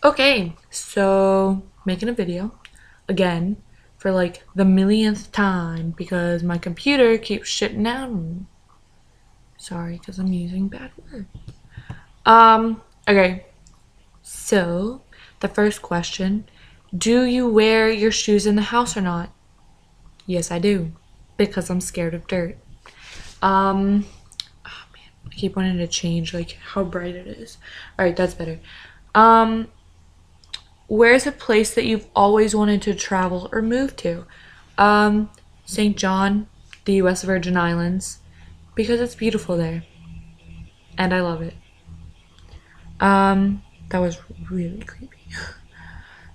Okay, so making a video again for like the millionth time because my computer keeps shutting down. Sorry, because I'm using bad words. Okay, so the first question, do you wear your shoes in the house or not? Yes, I do, because I'm scared of dirt. Um, I keep wanting to change like how bright it is. All right, that's better. Um, Where's a place that you've always wanted to travel or move to? Um, St. John, the US Virgin Islands, because it's beautiful there and I love it. That was really creepy.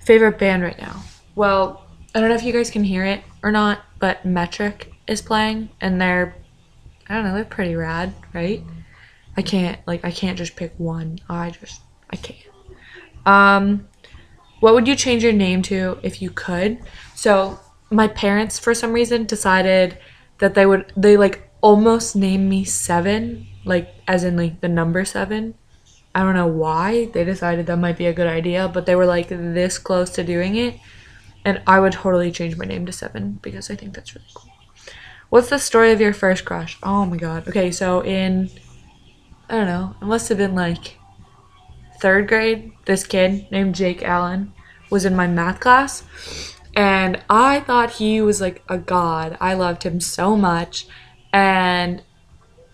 Favorite band right now? Well, I don't know if you guys can hear it or not, but Metric is playing and I don't know, they're pretty rad, right? I can't just pick one. I can't. Um, What would you change your name to if you could? So, my parents, for some reason, decided that they like almost named me Seven, like, as in, like, the number seven. I don't know why they decided that might be a good idea, but they were, like, this close to doing it. And I would totally change my name to Seven because I think that's really cool. What's the story of your first crush? Oh my god. Okay, so I don't know, it must have been like third grade, this kid named Jake Allen was in my math class, and I thought he was like a god. I loved him so much, and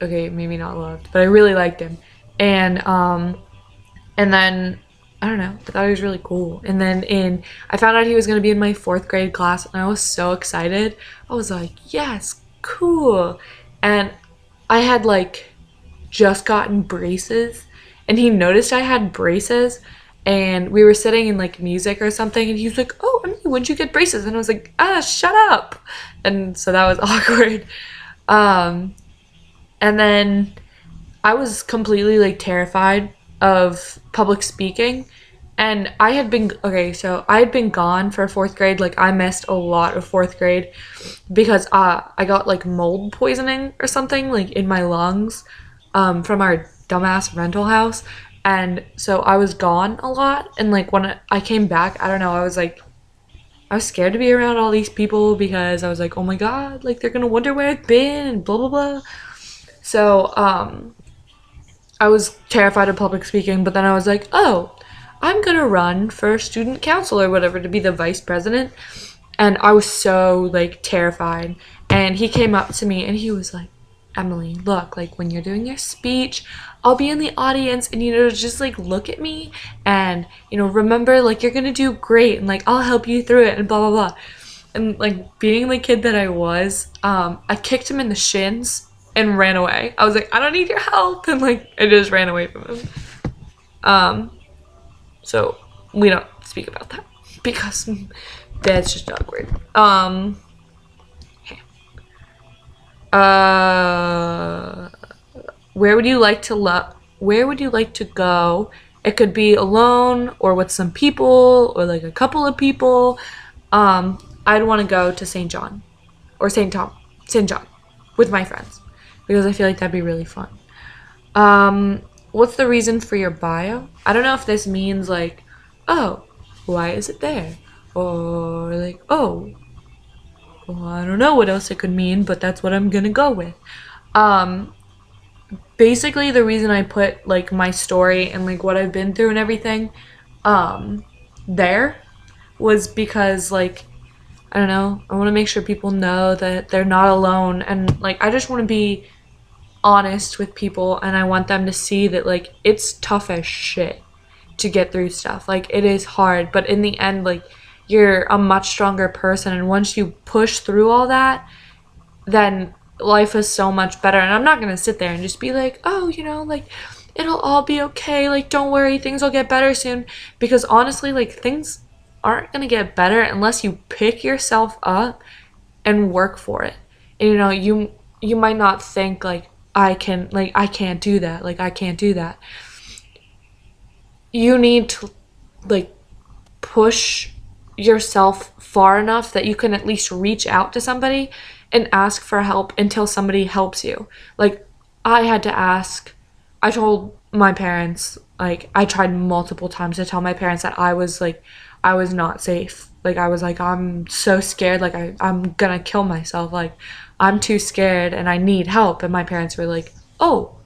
okay, maybe not loved, but I really liked him. And then I don't know, I thought he was really cool. And then in I found out he was gonna be in my fourth grade class, and I was so excited. I was like, yes, cool. And I had like just gotten braces and he noticed I had braces and we were sitting in like music or something and he was like, "Oh, Emily, when'd you get braces?" And I was like, shut up. And so that was awkward. Um and then I was completely like terrified of public speaking. And I had been gone for fourth grade. Like, I missed a lot of fourth grade because I got like mold poisoning or something like in my lungs from our dumbass rental house. And so I was gone a lot. And like when I came back, I don't know, I was scared to be around all these people because I was like, oh my god, like they're gonna wonder where I've been and blah blah blah. So I was terrified of public speaking, but then I was like, oh, I'm gonna run for student council or whatever to be the vice president. And I was so like terrified. And he came up to me and he was like, "Emily, look, like when you're doing your speech, I'll be in the audience and just like look at me and remember like you're gonna do great and like I'll help you through it and blah blah blah." And like being the kid that I was, I kicked him in the shins and ran away. I was like, "I don't need your help," and like I just ran away from him. Um, so we don't speak about that because that's just awkward. Okay. Uh, where would you like to Where would you like to go? It could be alone or with some people or like a couple of people. I'd want to go to St. John or St. John with my friends because I feel like that'd be really fun. What's the reason for your bio? I don't know if this means like, oh, why is it there? Or like, oh, well, I don't know what else it could mean, but that's what I'm gonna go with. Um, Basically, the reason I put like my story and like what I've been through and everything, um, there was because like I don't know, I want to make sure people know that they're not alone, and like I just want to be honest with people and I want them to see that like it's tough as shit to get through stuff. Like it is hard, but in the end like you're a much stronger person and once you push through all that, then life is so much better. And I'm not going to sit there and just be like, "Oh, like it'll all be okay. Like don't worry, things will get better soon." Because honestly, like things aren't going to get better unless you pick yourself up and work for it. And you might not think like I can't do that. Like I can't do that. You need to like push yourself far enough that you can at least reach out to somebody and ask for help until somebody helps you. Like I had to ask. I told my parents like I tried multiple times to tell my parents that I was not safe. Like I was like, I'm so scared, like I'm gonna kill myself, like I'm too scared and I need help. And my parents were like, oh,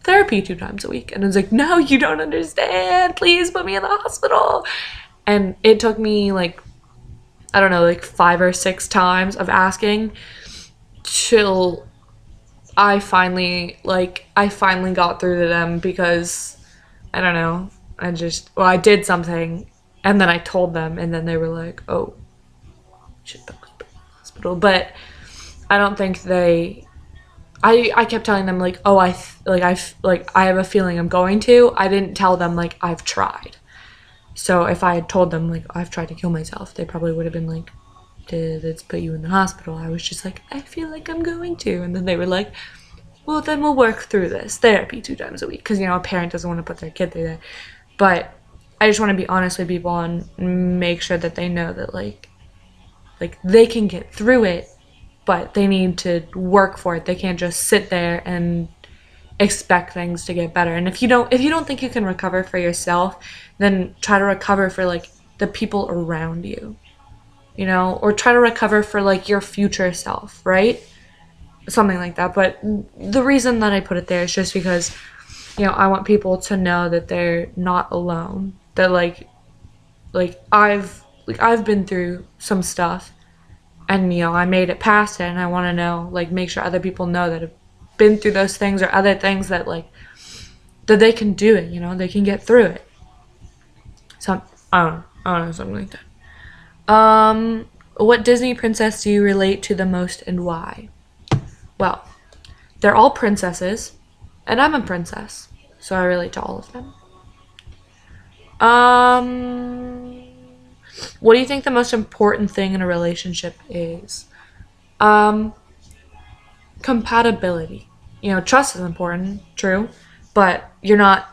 therapy 2 times a week. And I was like, no, you don't understand, please put me in the hospital. And it took me like, I don't know, like 5 or 6 times of asking till I finally got through to them, because I don't know, I did something, and then I told them, and then they were like, oh, should put me in the hospital. But I don't think I kept telling them like, oh, I have a feeling I'm going to. I didn't tell them like I've tried. So if I had told them like I've tried to kill myself, they probably would have been like, let's put you in the hospital. I was just like, I feel like I'm going to. And then they were like, well, then we'll work through this. Therapy 2 times a week. Because, a parent doesn't want to put their kid through that. But I just want to be honest with people and make sure that they know that, like they can get through it, but they need to work for it. They can't just sit there and expect things to get better. And if you don't think you can recover for yourself, then try to recover for, like, the people around you. Or try to recover for, like, your future self, right? Something like that. But the reason that I put it there is just because, I want people to know that they're not alone. That, I've been through some stuff, and, I made it past it, and I want to know, like, make sure other people know that have been through those things or other things that, like, that they can do it, they can get through it. So, I don't know, something like that. What Disney princess do you relate to the most and why? Well, they're all princesses, and I'm a princess, so I relate to all of them. What do you think the most important thing in a relationship is? Compatibility. Trust is important, true, but you're not,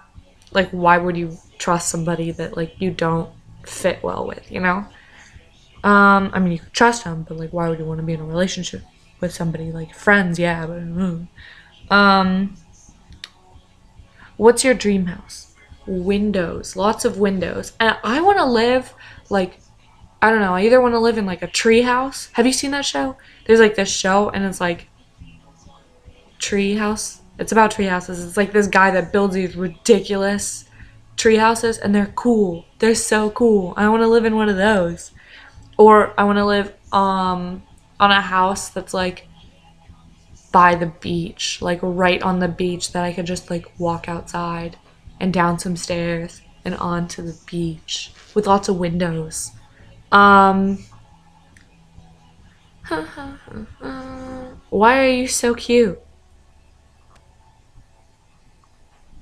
like, why would you trust somebody that, like, you don't fit well with, I mean, you could trust them, but, like, why would you want to be in a relationship with somebody? Like, friends, yeah, but what's your dream house? Windows, lots of windows. And I want to live, like, I don't know, I either want to live in, like, a tree house. Have you seen that show? There's, like, this show, and it's, like, tree house. It's about tree houses. It's, like, this guy that builds these ridiculous tree houses, and they're cool. They're so cool. I want to live in one of those. Or I want to live on a house that's, like, by the beach, like, right on the beach, that I could just, like, walk outside and down some stairs and onto the beach with lots of windows. Why are you so cute?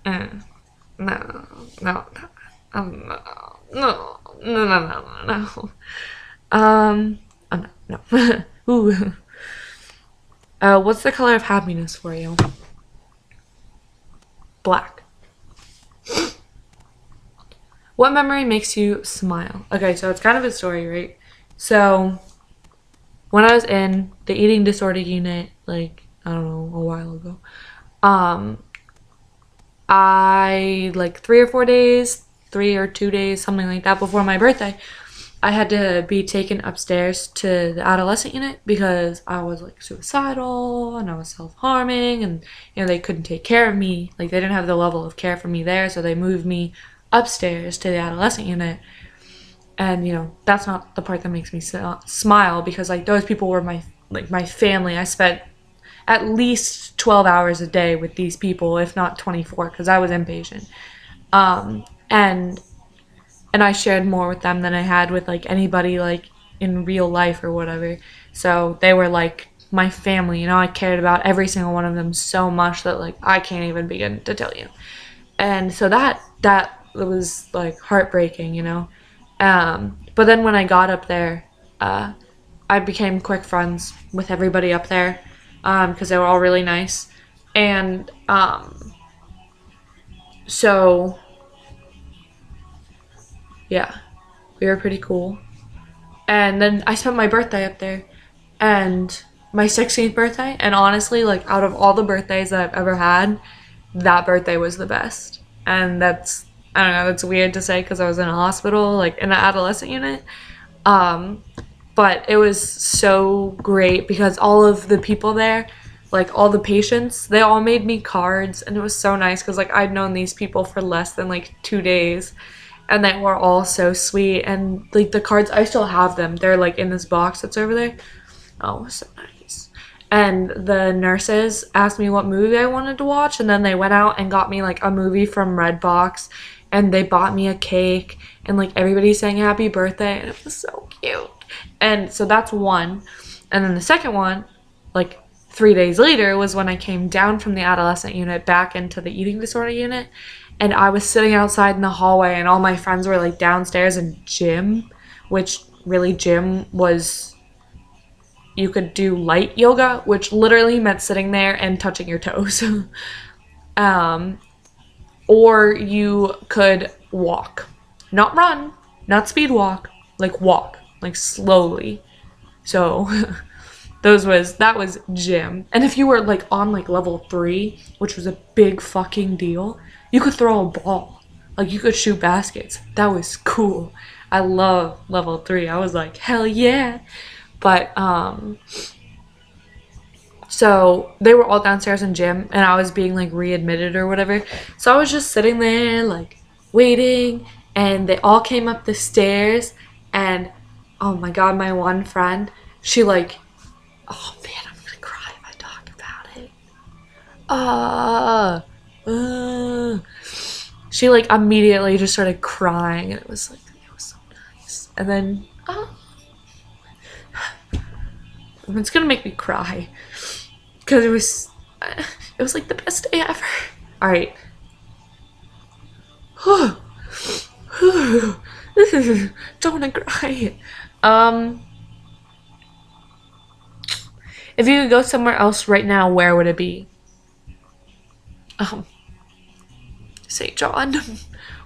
No, no, no, no, no. Oh, no. Ooh. What's the color of happiness for you? Black. What memory makes you smile? Okay, so it's kind of a story, right? So, when I was in the eating disorder unit, like, I don't know, a while ago, I, like, 3 or 2 days, something like that, before my birthday, I had to be taken upstairs to the adolescent unit because I was, like, suicidal and I was self-harming, and, they couldn't take care of me. Like, they didn't have the level of care for me there, so they moved me upstairs to the adolescent unit. And, that's not the part that makes me smile, because, like, those people were my family. I spent at least 12 hours a day with these people, if not 24, because I was inpatient. And I shared more with them than I had with, like, anybody, like, in real life or whatever. So they were, like, my family, I cared about every single one of them so much that, like, I can't even begin to tell you. And so that was, like, heartbreaking, But then when I got up there, I became quick friends with everybody up there, because they were all really nice. And so, yeah, we were pretty cool. And then I spent my birthday up there, and my 16th birthday, and honestly, like, out of all the birthdays that I've ever had, that birthday was the best. And that's I don't know, that's weird to say because I was in a hospital, like in an adolescent unit. Um, but it was so great because all of the people there, like all the patients, they all made me cards, and it was so nice because like I'd known these people for less than like 2 days, and they were all so sweet. And like the cards, I still have them. They're like in this box that's over there. Oh, it was so nice. And the nurses asked me what movie I wanted to watch, and then they went out and got me like a movie from Redbox, and they bought me a cake, and like everybody sang happy birthday, and it was so cute. And so that's one. And then the second one, like 3 days later, was when I came down from the adolescent unit back into the eating disorder unit. And I was sitting outside in the hallway, and all my friends were like downstairs in gym, which really gym was, you could do light yoga, which literally meant sitting there and touching your toes. um, or you could walk, not run, not speed walk, like walk, like slowly. So that was gym. And if you were like on like level 3, which was a big fucking deal, you could throw a ball. Like you could shoot baskets. That was cool. I love level 3. I was like, hell yeah. But so they were all downstairs in gym, and I was being like readmitted or whatever. So I was just sitting there like waiting, and they all came up the stairs, and oh my god, my one friend, she like, oh man, I'm gonna cry if I talk about it. She like immediately just started crying, and it was so nice. And then it's gonna make me cry because it was like the best day ever. All right. Don't want to cry. If you could go somewhere else right now, where would it be? St. John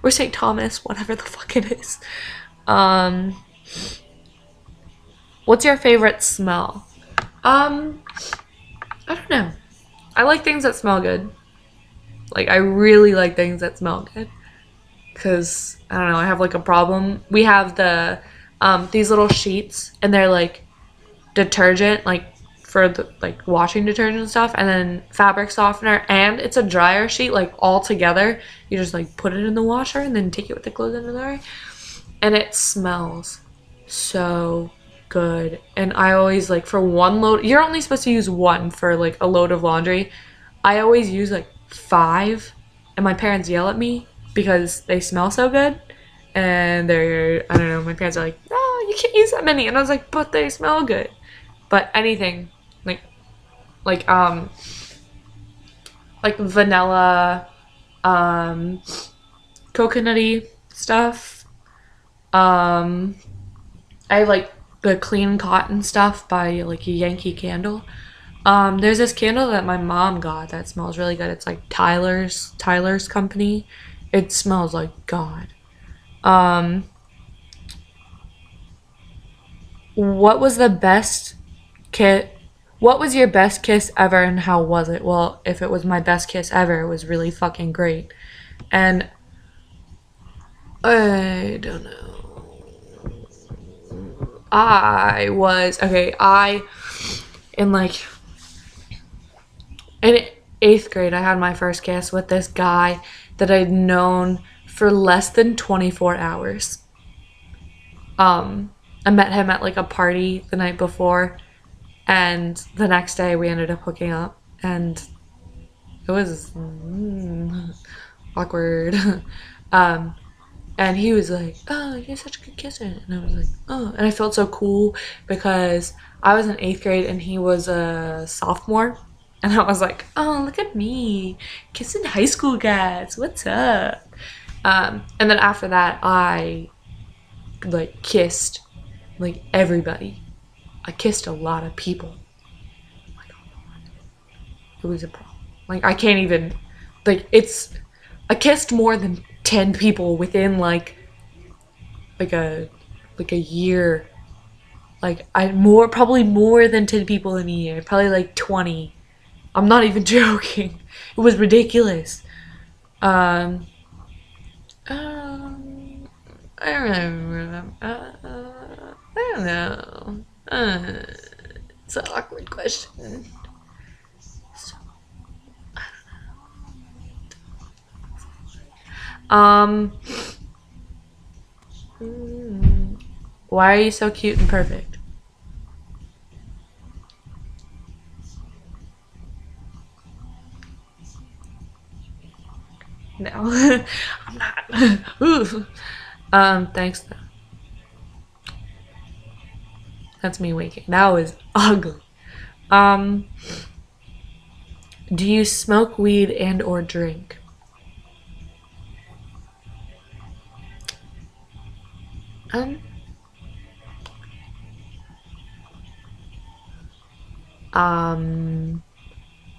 or St. Thomas, whatever the fuck it is. What's your favorite smell? I don't know. I like things that smell good. Like, I really like things that smell good. Because, I don't know, I have like a problem. We have these little sheets, and they're like detergent, like for the like washing detergent and stuff, and then fabric softener, and it's a dryer sheet, like all together. You just like put it in the washer and then take it with the clothes in the dryer, and it smells so good. And I always like, for one load, you're only supposed to use one for like a load of laundry. I always use like 5, and my parents yell at me because they smell so good. And I don't know, my parents are like, no, you can't use that many. And I was like, but they smell good. But anything like vanilla, coconutty stuff. I like the Clean Cotton stuff by like Yankee Candle. There's this candle that my mom got that smells really good. It's like Tyler's company. It smells like God. What was the best what was your best kiss ever, and how was it? Well, if it was my best kiss ever, it was really fucking great. And I don't know. In 8th grade, I had my first kiss with this guy that I'd known for less than 24 hours. I met him at like a party the night before, and the next day we ended up hooking up, and it was awkward. And he was like, oh, you're such a good kisser. And I was like, oh. And I felt so cool because I was in 8th grade and he was a sophomore. And I was like, oh, look at me, kissing high school guys. What's up? And then after that, I like kissed like everybody. I kissed a lot of people. Like, it was a problem. Like, I can't even, like, I kissed more than 10 people within like a year. Like, probably more than 10 people in a year. Probably like 20. I'm not even joking. It was ridiculous. Um, I don't really remember. I don't know. It's an awkward question. Um, why are you so cute and perfect? No, I'm not. Ooh. Thanks though. That's me waking. That was ugly. Um, do you smoke weed and or drink? Um, um,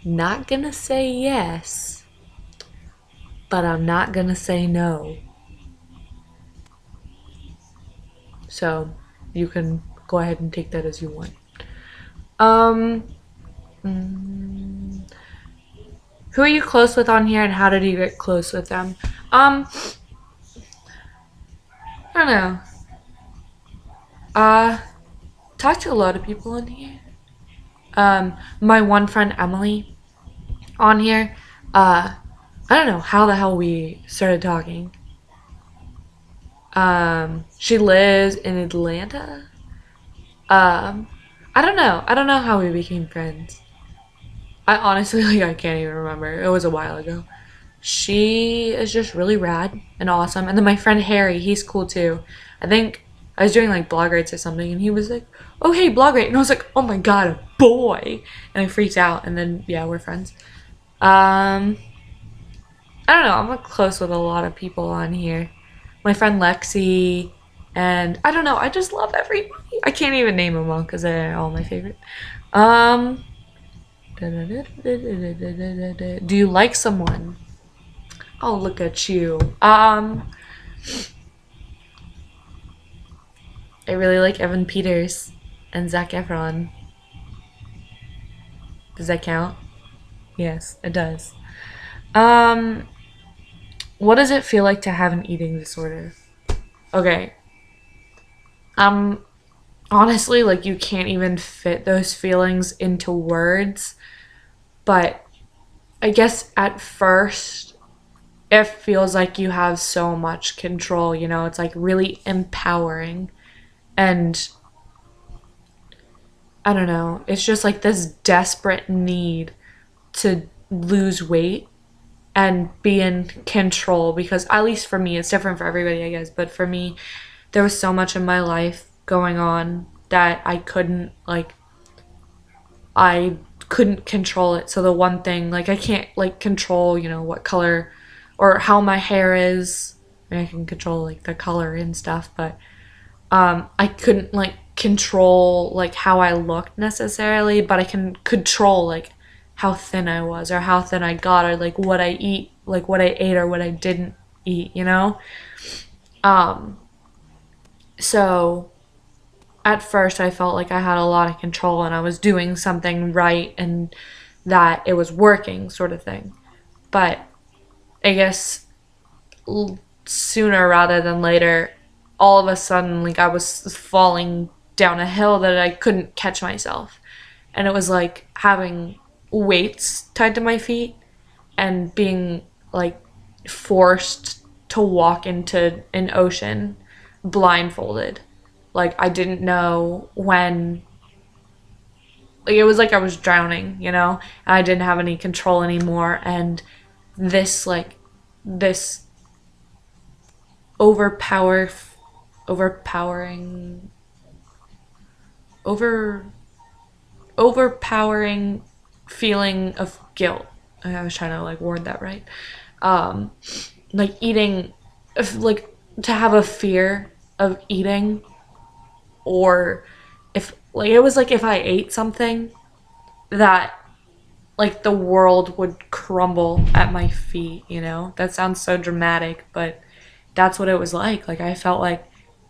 not gonna say yes, but I'm not gonna say no. So you can go ahead and take that as you want. Um, who are you close with on here, and how did you get close with them? I don't know. Uh, talk to a lot of people on here. My one friend Emily on here. I don't know how the hell we started talking. She lives in Atlanta. Um, I don't know. I don't know how we became friends. I honestly I can't even remember. It was a while ago. She is just really rad and awesome. And then my friend Harry, he's cool too. I think I was doing like blog rates or something, and he was like, "Oh hey, blog rate," and I was like, "Oh my god, a boy!" And I freaked out. And then yeah, we're friends. Um, I don't know. I'm close with a lot of people on here. My friend Lexi, and I don't know. I just love everybody. I can't even name them all because they're all my favorite. Um, do you like someone? Oh, look at you. I really like Evan Peters and Zac Efron. Does that count? Yes, it does. Um, what does it feel like to have an eating disorder? Okay. Um, honestly, like you can't even fit those feelings into words, but I guess at first it feels like you have so much control, you know? It's like really empowering. And I don't know, it's just like this desperate need to lose weight and be in control because at least for me it's different for everybody I guess, but for me there was so much in my life going on that I couldn't control it. So the one thing like I can't like control, you know, what color or how my hair is. I mean, I can control like the color and stuff, but I couldn't like control like how I looked necessarily, but I can control like how thin I was or how thin I got or like what I eat, like what I ate or what I didn't eat, you know? Um, so at first I felt like I had a lot of control and I was doing something right and that it was working sort of thing. But I guess sooner rather than later, all of a sudden, like I was falling down a hill that I couldn't catch myself. And it was like having weights tied to my feet and being like forced to walk into an ocean blindfolded. Like I didn't know when, like it was like I was drowning, you know? And I didn't have any control anymore. And this, like, this overpower overpowering over overpowering feeling of guilt. I was trying to like word that right. Um like eating, like to have a fear of eating, or if like it was like if I ate something that like the world would crumble at my feet, you know? That sounds so dramatic, but that's what it was like. Like I felt like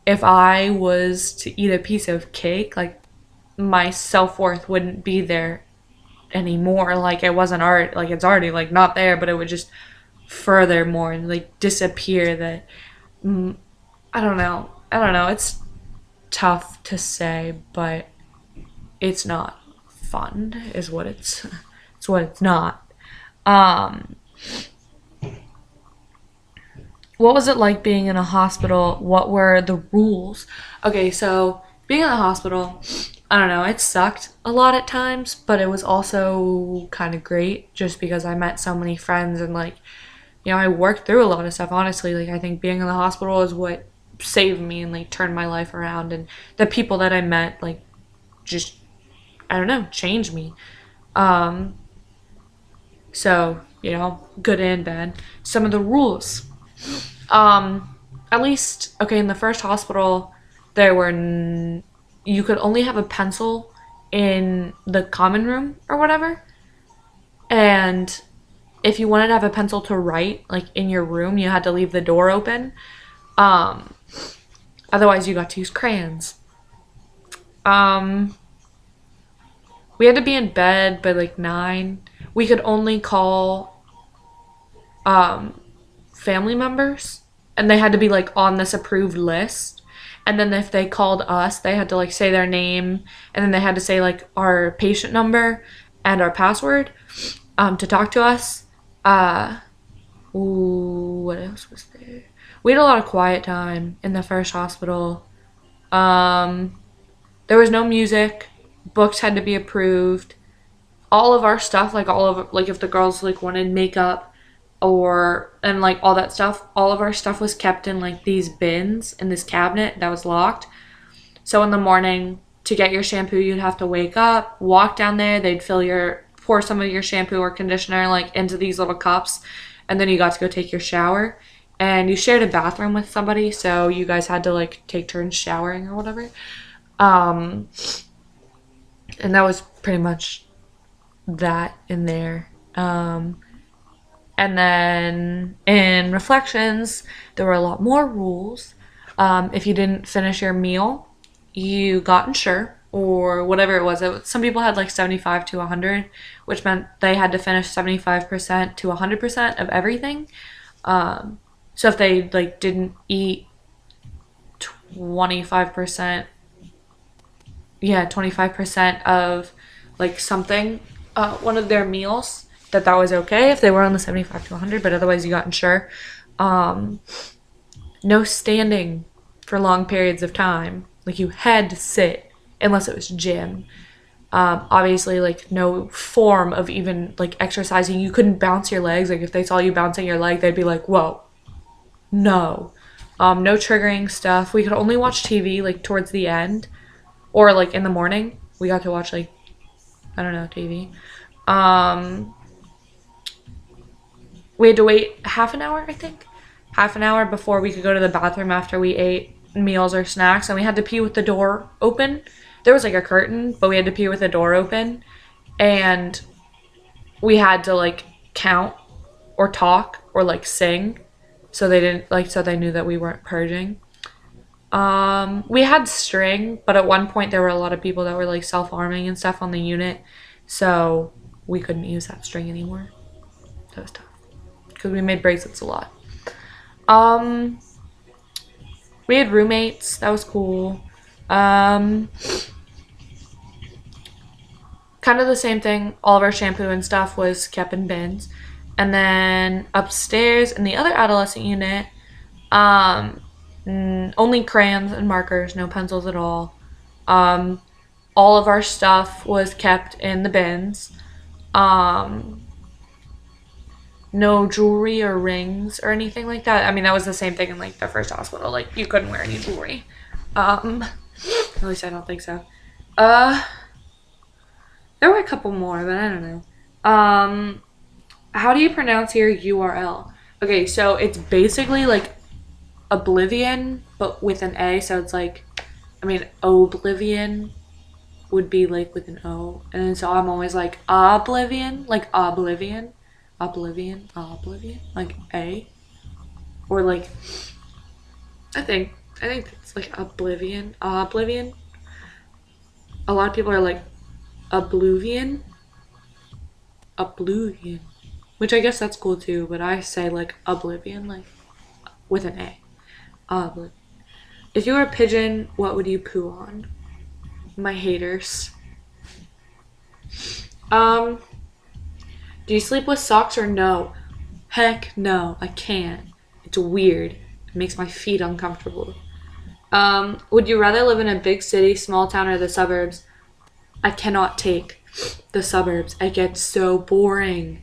if I was to eat a piece of cake, like my self-worth wouldn't be there anymore. Like it wasn't art, like it's already like not there, but it would just furthermore and like disappear that I don't know, it's tough to say, but it's not fun is what it's what it's not. um what was it like being in a hospital? What were the rules? Okay, so being in the hospital, I don't know, it sucked a lot at times, but it was also kind of great just because I met so many friends and like, I worked through a lot of stuff. Honestly, like I think being in the hospital is what saved me and like turned my life around, and the people that I met like just, I don't know, changed me. Um so, good and bad. Some of the rules. Um, at least, okay, in the first hospital, there were you could only have a pencil in the common room or whatever, and if you wanted to have a pencil to write, like in your room, you had to leave the door open. Um, otherwise, you got to use crayons. Um, we had to be in bed by like 9. We could only call um family members, and they had to be like on this approved list. And then if they called us, they had to like say their name, and then they had to say like our patient number and our password to talk to us. What else was there? We had a lot of quiet time in the first hospital. um there was no music. Books had to be approved. All of our stuff, like all of like if the girls like wanted makeup or and like all that stuff, all of our stuff was kept in like these bins in this cabinet that was locked. So in the morning to get your shampoo, you'd have to wake up, walk down there, they'd pour some of your shampoo or conditioner like into these little cups, and then you got to go take your shower. And you shared a bathroom with somebody, so you guys had to like take turns showering or whatever. um and that was pretty much that in there. And then in reflections, there were a lot more rules. If you didn't finish your meal, you got insure or whatever it was. Some people had like 75 to 100, which meant they had to finish 75% to 100% of everything. So if they like didn't eat 25%, yeah, 25% of like something, one of their meals, that was okay if they were on the 75 to 100, but otherwise you got insure. No standing for long periods of time. Like you had to sit unless it was gym. Obviously, like no form of even like exercising. You couldn't bounce your legs. Like if they saw you bouncing your leg, they'd be like, whoa, no. No triggering stuff. We could only watch TV like towards the end or like in the morning. We got to watch like, I don't know, TV. We had to wait half an hour, I think. Half an hour before we could go to the bathroom after we ate meals or snacks. And we had to pee with the door open. There was like a curtain, but we had to pee with the door open. And we had to like count or talk or like sing. So they knew that we weren't purging. We had string, but at one point there were a lot of people that were like self-harming and stuff on the unit. So we couldn't use that string anymore. That was tough. Because we made bracelets a lot. We had roommates. That was cool. Kind of the same thing. All of our shampoo and stuff was kept in bins. And then upstairs in the other adolescent unit, only crayons and markers, no pencils at all. All of our stuff was kept in the bins. No jewelry or rings or anything like that. I mean, that was the same thing in like the first hospital. Like you couldn't wear any jewelry. At least I don't think so. There were a couple more, but I don't know. How do you pronounce your URL? Okay, so it's basically like Oblivion, but with an A. So it's like, I mean, Oblivion would be like with an O, and then so I'm always like Oblivion, like Oblivion. Oblivion, like A, or like I think it's like Oblivion. A lot of people are like Oblivion. which I guess that's cool too, but I say like Oblivion, like with an A. Oblivion. If you were a pigeon, what would you poo on? My haters. Do you sleep with socks or no? Heck no, I can't. It's weird. It makes my feet uncomfortable. Would you rather live in a big city, small town, or the suburbs? I cannot take the suburbs. It gets so boring.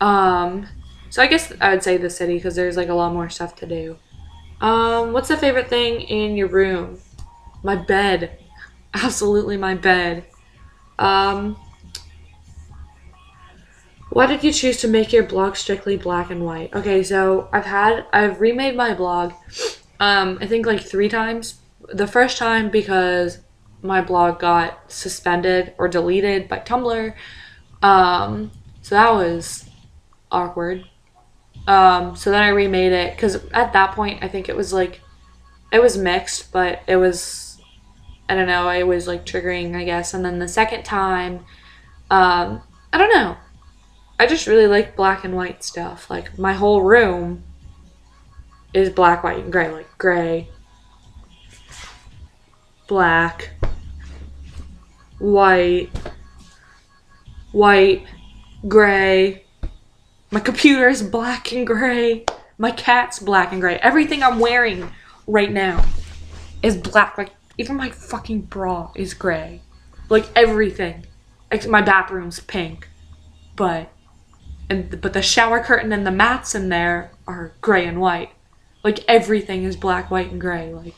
So I guess I would say the city because there's like a lot more stuff to do. What's the favorite thing in your room? My bed. Absolutely my bed. Why did you choose to make your blog strictly black and white? Okay, so I've remade my blog, I think like 3 times. The first time because my blog got suspended or deleted by Tumblr. So that was awkward. So then I remade it because at that point I think it was mixed, but it was, I don't know, it was like triggering, I guess. And then the second time, I don't know. I just really like black and white stuff. Like my whole room is black, white, and gray. Like gray, black, white, gray. My computer is black and gray. My cat's black and gray. Everything I'm wearing right now is black. Like even my fucking bra is gray. Like everything. My bathroom's pink. But the shower curtain and the mats in there are gray and white. Like everything is black, white, and gray. Like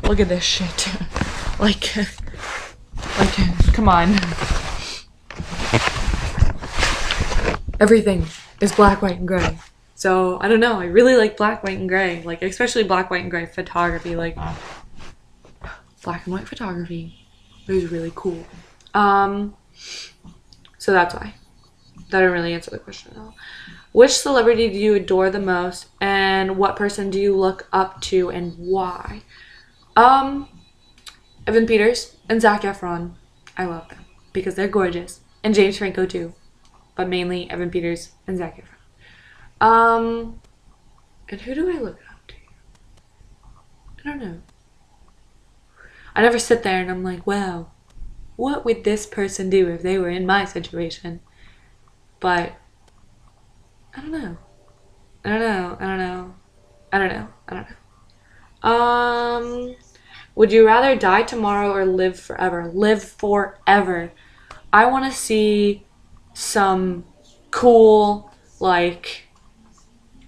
look at this shit. like come on. Everything is black, white, and gray. So I don't know. I really like black, white, and gray. Like especially black, white, and gray photography. Like black and white photography is really cool. So that's why. That didn't really answer the question at all. Which celebrity do you adore the most, and what person do you look up to, and why? Evan Peters and Zac Efron. I love them because they're gorgeous, and James Franco too, but mainly Evan Peters and Zac Efron. And who do I look up to? I don't know. I never sit there and I'm like, wow, what would this person do if they were in my situation? But I don't know. Would you rather die tomorrow or live forever? Live forever. I want to see some cool, like,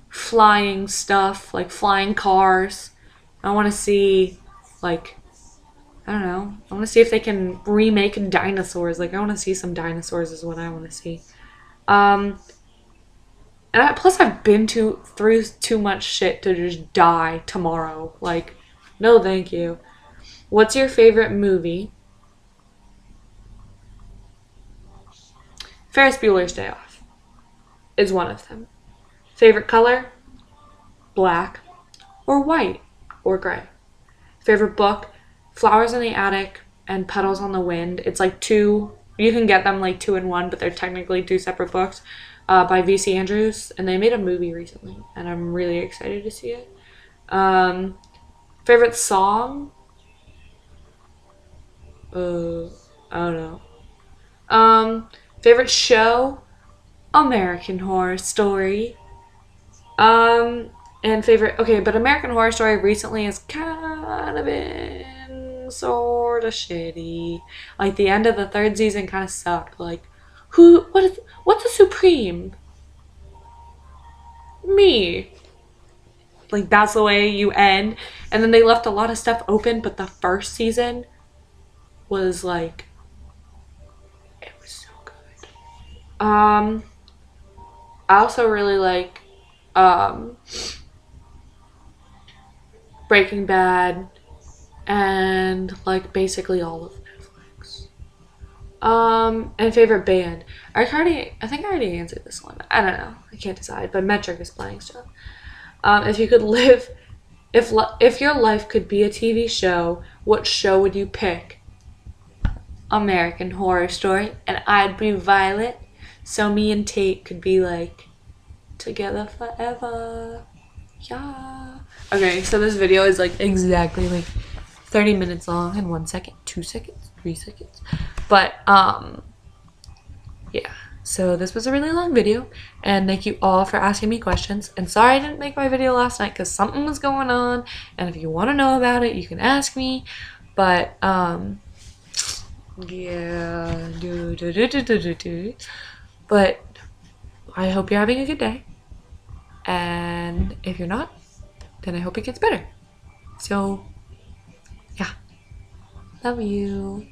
flying stuff, like flying cars. I want to see, like, I don't know. I want to see if they can remake dinosaurs. Like, I want to see some dinosaurs is what I want to see. Plus I've been through too much shit to just die tomorrow. Like, no thank you. What's your favorite movie? Ferris Bueller's Day Off is one of them. Favorite color? Black or white or gray. Favorite book? Flowers in the Attic and Petals on the Wind. It's like 2. You can get them like 2 in 1, but they're technically 2 separate books by V.C. Andrews. And they made a movie recently, and I'm really excited to see it. Favorite song? I don't know. Favorite show? American Horror Story. And favorite... Okay, but American Horror Story recently has kind of been sort of shitty. Like the end of the 3rd season kind of sucked. Like, what's a Supreme? Me. Like that's the way you end. And then they left a lot of stuff open, but the 1st season was like, it was so good. I also really like Breaking Bad and like basically all of Netflix. And favorite band. I think I already answered this one. I don't know. I can't decide, but Metric is playing stuff. If you could live, if your life could be a TV show, what show would you pick? American Horror Story, and I'd be Violet. So me and Tate could be like together forever. Yeah. Okay, so this video is like exactly like 30 minutes long and 1 second, 2 seconds, 3 seconds. But yeah. So this was a really long video, and thank you all for asking me questions. And sorry I didn't make my video last night because something was going on, and if you want to know about it, you can ask me. But yeah, but I hope you're having a good day, and if you're not, then I hope it gets better. So yeah, love you.